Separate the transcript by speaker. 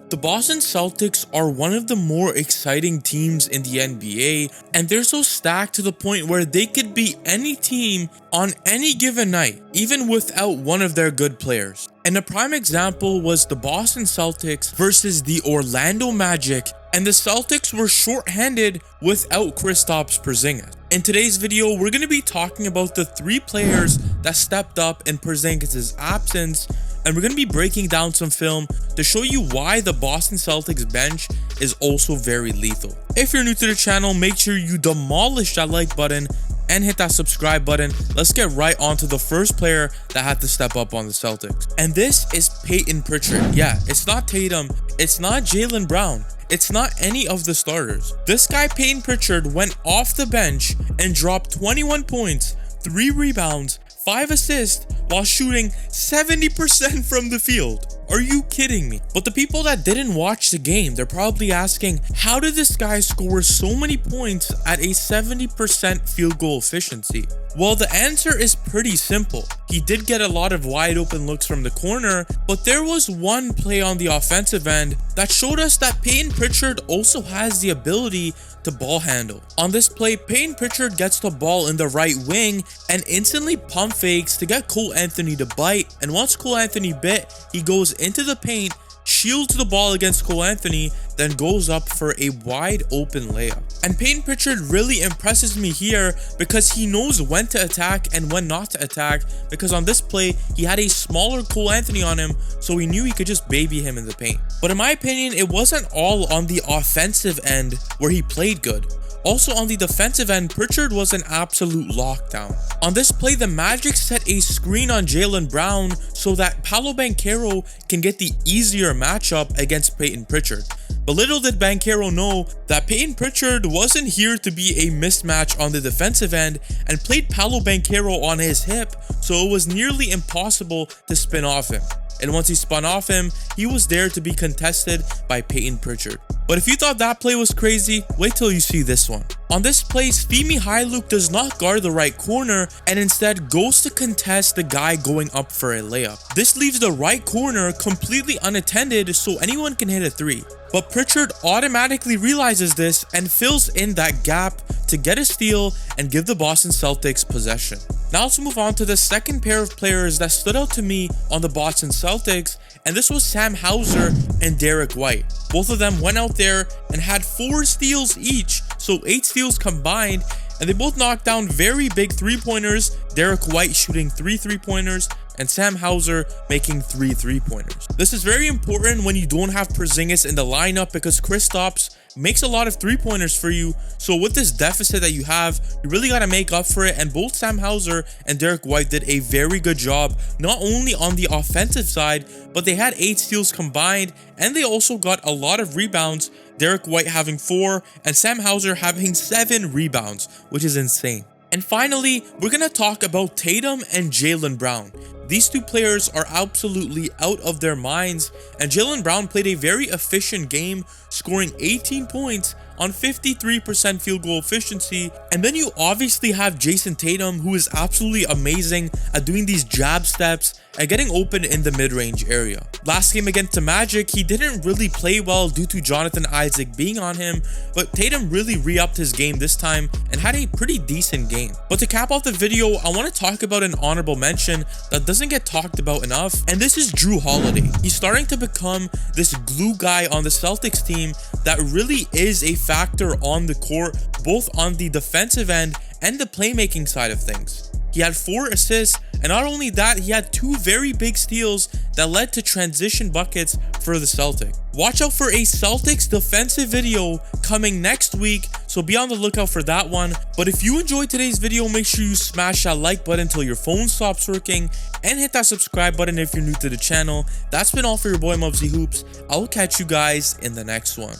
Speaker 1: The Boston Celtics are one of the more exciting teams in the NBA, and they're so stacked to the point where they could beat any team on any given night, even without one of their good players. And a prime example was the Boston Celtics versus the Orlando Magic, and the Celtics were short-handed without Kristaps Porzingis. In today's video, we're going to be talking about the 3 players that stepped up in Porzingis' absence, and we're going to be breaking down some film to show you why the Boston Celtics bench is also very lethal. If you're new to the channel, make sure you demolish that like button and hit that subscribe button. Let's get right on to the first player that had to step up on the Celtics. And this is Payton Pritchard. Yeah, it's not Tatum, it's not Jaylen Brown, it's not any of the starters. This guy Payton Pritchard went off the bench and dropped 21 points, 3 rebounds, 5 assists while shooting 70% from the field. Are you kidding me? But the people that didn't watch the game, they're probably asking, how did this guy score so many points at a 70% field goal efficiency? Well, the answer is pretty simple. He did get a lot of wide open looks from the corner, but there was one play on the offensive end that showed us that Payton Pritchard also has the ability to ball handle. On this play, Payton Pritchard gets the ball in the right wing and instantly pump fakes to get Cole Anthony to bite, and once Cole Anthony bit, he goes into the paint, shields the ball against Cole Anthony, then goes up for a wide open layup. And Payton Pritchard really impresses me here because he knows when to attack and when not to attack, because on this play, he had a smaller Cole Anthony on him, so he knew he could just baby him in the paint. But in my opinion, it wasn't all on the offensive end where he played good. Also on the defensive end, Pritchard was an absolute lockdown. On this play, the Magic set a screen on Jaylen Brown so that Paolo Banchero can get the easier matchup against Payton Pritchard. But little did Banchero know that Payton Pritchard wasn't here to be a mismatch on the defensive end and played Paolo Banchero on his hip, so it was nearly impossible to spin off him. And once he spun off him, he was there to be contested by Payton Pritchard. But if you thought that play was crazy, wait till you see this one. On this play, Svi Mykhailiuk does not guard the right corner and instead goes to contest the guy going up for a layup. This leaves the right corner completely unattended so anyone can hit a 3. But Pritchard automatically realizes this and fills in that gap to get a steal and give the Boston Celtics possession. Now let's move on to the second pair of players that stood out to me on the Boston Celtics, and this was Sam Hauser and Derrick White. Both of them went out there and had 4 steals each, so 8 steals combined, and they both knocked down very big 3-pointers, Derrick White shooting 3 3-pointers, and Sam Hauser making 3 3-pointers. This is very important when you don't have Porzingis in the lineup because Kristaps makes a lot of 3-pointers for you. So with this deficit that you have, you really got to make up for it, and both Sam Hauser and Derrick White did a very good job, not only on the offensive side, but they had 8 steals combined, and they also got a lot of rebounds, Derrick White having 4 and Sam Hauser having 7 rebounds, which is insane. And finally, we're going to talk about Tatum and Jaylen Brown. These 2 players are absolutely out of their minds, and Jaylen Brown played a very efficient game, scoring 18 points on 53% field goal efficiency. And then you obviously have Jayson Tatum, who is absolutely amazing at doing these jab steps and getting open in the mid-range area. Last game against the Magic, he didn't really play well due to Jonathan Isaac being on him, but Tatum really re-upped his game this time and had a pretty decent game. But to cap off the video, I want to talk about an honorable mention that doesn't get talked about enough, and this is Jrue Holiday. He's starting to become this glue guy on the Celtics team that really is a factor on the court, both on the defensive end and the playmaking side of things. He had 4 assists, and not only that, he had 2 very big steals that led to transition buckets for the Celtics. Watch out for a Celtics defensive video coming next week, so be on the lookout for that one. But if you enjoyed today's video, make sure you smash that like button until your phone stops working, and hit that subscribe button if you're new to the channel. That's been all for your boy Mubsy Hoops. I'll catch you guys in the next one.